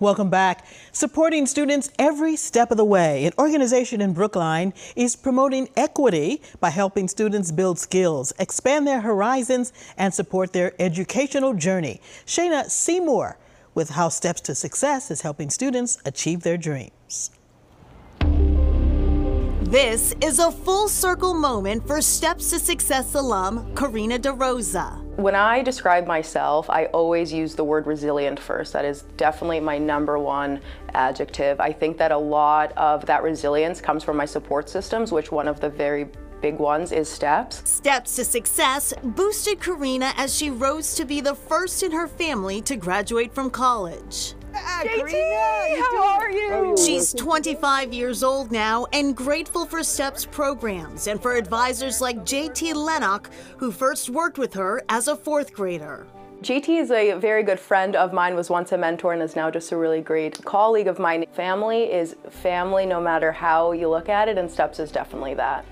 Welcome back. Supporting students every step of the way, an organization in Brookline is promoting equity by helping students build skills, expand their horizons, and support their educational journey. Shayna Seymour with how Steps to Success is helping students achieve their dreams. This is a full circle moment for Steps to Success alum Karina DeRosa. When I describe myself, I always use the word resilient first. That is definitely my #1 adjective. I think that a lot of that resilience comes from my support systems, which one of the very big ones is STEPS. Steps to Success boosted Karina as she rose to be the first in her family to graduate from college. JT, how are you? She's 25 years old now and grateful for STEPS programs and for advisors like JT Lennox, who first worked with her as a 4th grader. JT is a very good friend of mine, was once a mentor, and is now just a really great colleague of mine. Family is family no matter how you look at it, and STEPS is definitely that.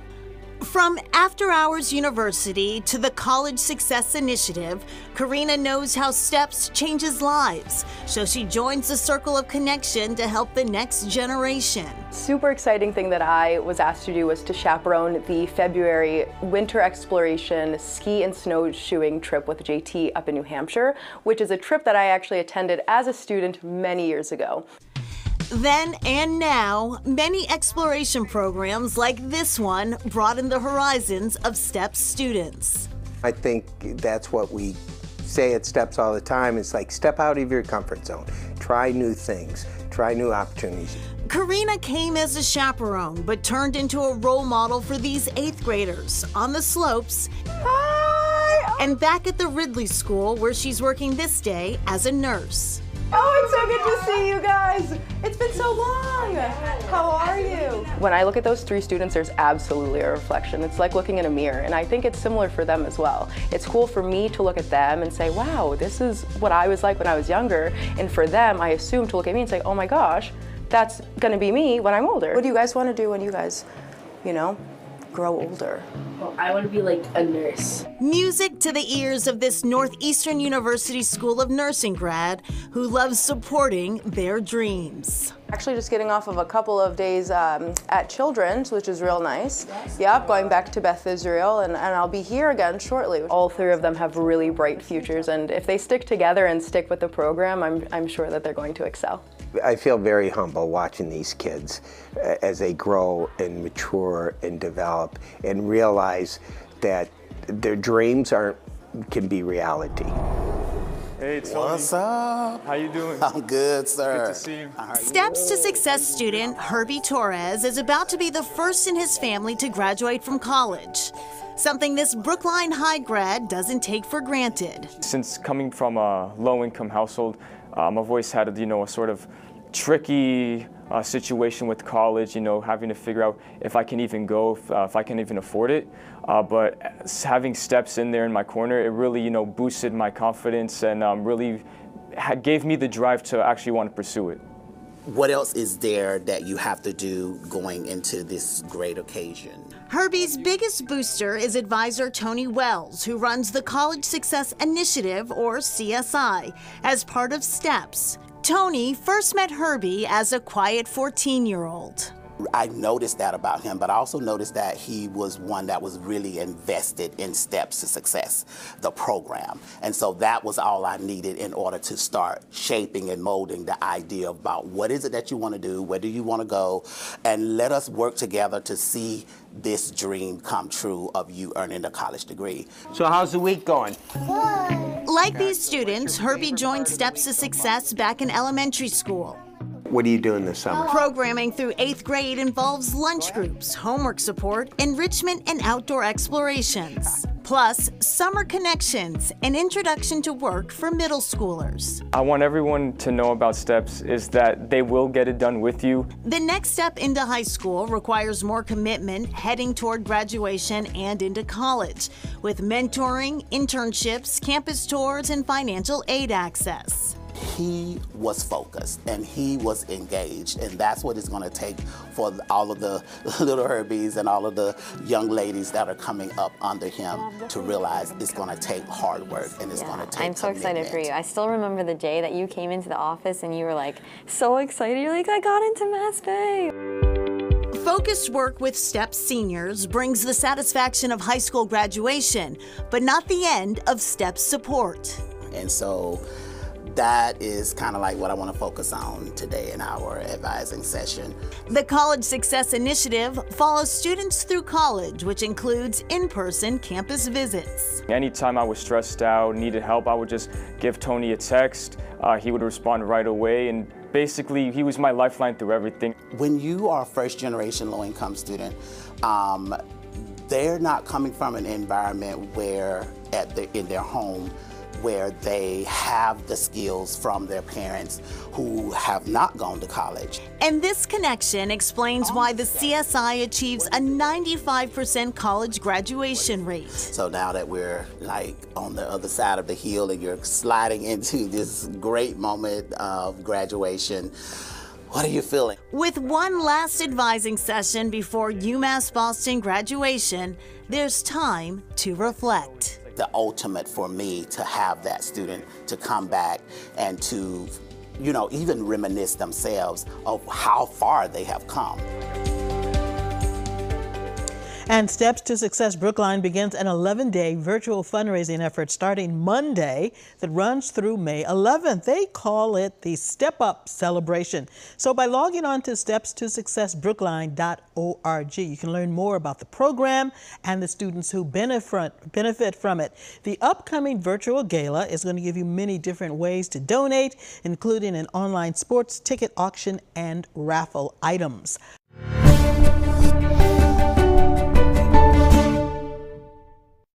From After Hours University to the College Success Initiative, Karina knows how STEPS changes lives, so she joins the circle of connection to help the next generation. Super exciting thing that I was asked to do was to chaperone the February winter exploration ski and snowshoeing trip with JT up in New Hampshire, which is a trip that I actually attended as a student many years ago. Then and now, many exploration programs like this one broaden the horizons of STEPS students. I think that's what we say at STEPS all the time. It's like, step out of your comfort zone. Try new things. Try new opportunities. Karina came as a chaperone, but turned into a role model for these 8th graders on the slopes. Hi! And back at the Ridley School, where she's working this day as a nurse. Oh, it's so good to see you guys. It's been so long. How are you? When I look at those 3 students, there's absolutely a reflection. It's like looking in a mirror, and I think it's similar for them as well. It's cool for me to look at them and say, wow, this is what I was like when I was younger. And for them, I assume to look at me and say, oh my gosh, that's gonna be me when I'm older. What do you guys wanna do when you guys, grow older? Well, I want to be like a nurse. Music to the ears of this Northeastern University School of Nursing grad who loves supporting their dreams. Actually just getting off of a couple of days at Children's, which is real nice. Yep, going back to Beth Israel, and I'll be here again shortly. All 3 of them have really bright futures, and if they stick together and stick with the program, I'm sure that they're going to excel. I feel very humble watching these kids as they grow and mature and develop and realize that their dreams can be reality. Hey, Tony. What's up? How you doing? I'm good, sir. Good to see you. Steps to Success student Herbie Torres is about to be the first in his family to graduate from college. Something this Brookline High grad doesn't take for granted. Since coming from a low-income household, I've always had a sort of tricky situation with college, having to figure out if I can even go, if I can even afford it. But having STEPS in there in my corner, it really, boosted my confidence and really gave me the drive to actually want to pursue it. What else is there that you have to do going into this great occasion? Herbie's biggest booster is advisor Tony Wells, who runs the College Success Initiative, or CSI, as part of STEPS. Tony first met Herbie as a quiet 14-year-old. I noticed that about him, but I also noticed that he was one that was really invested in Steps to Success, the program. And so that was all I needed in order to start shaping and molding the idea about what is it that you want to do, where do you want to go, and let us work together to see this dream come true of you earning a college degree. So how's the week going? Like these students, Herbie joined Steps to Success back in elementary school. What are you doing this summer? Programming through 8th grade involves lunch groups, homework support, enrichment, and outdoor explorations. Plus, summer connections, an introduction to work for middle schoolers. I want everyone to know about STEPS is that they will get it done with you. The next step into high school requires more commitment heading toward graduation and into college, with mentoring, internships, campus tours, and financial aid access. he was focused and he was engaged, and that's what it's going to take for all of the little Herbies and all of the young ladies that are coming up under him to realize it's going to take hard work and it's going to take I'm so excited for commitment. you. I still remember the day that you came into the office and you were like so excited. You're like, I got into Mass Bay. Focused work with STEPS seniors brings the satisfaction of high school graduation, but not the end of STEPS support. And so that is kind of like what I want to focus on today in our advising session. The College Success Initiative follows students through college, which includes in-person campus visits. Anytime I was stressed out, needed help, I would just give Tony a text. He would respond right away, and basically he was my lifeline through everything. When you are a first-generation low-income student, they're not coming from an environment where in their home where they have the skills from their parents who have not gone to college. And this connection explains why the CSI achieves a 95% college graduation rate. So now that we're like on the other side of the hill and you're sliding into this great moment of graduation, what are you feeling? With one last advising session before UMass Boston graduation, there's time to reflect. The ultimate for me to have that student to come back and to, you know, even reminisce themselves of how far they have come. And Steps to Success Brookline begins an 11-day virtual fundraising effort starting Monday that runs through May 11th. They call it the Step Up Celebration. So by logging on to stepstosuccessbrookline.org, you can learn more about the program and the students who benefit from it. The upcoming virtual gala is going to give you many different ways to donate, including an online sports ticket auction and raffle items.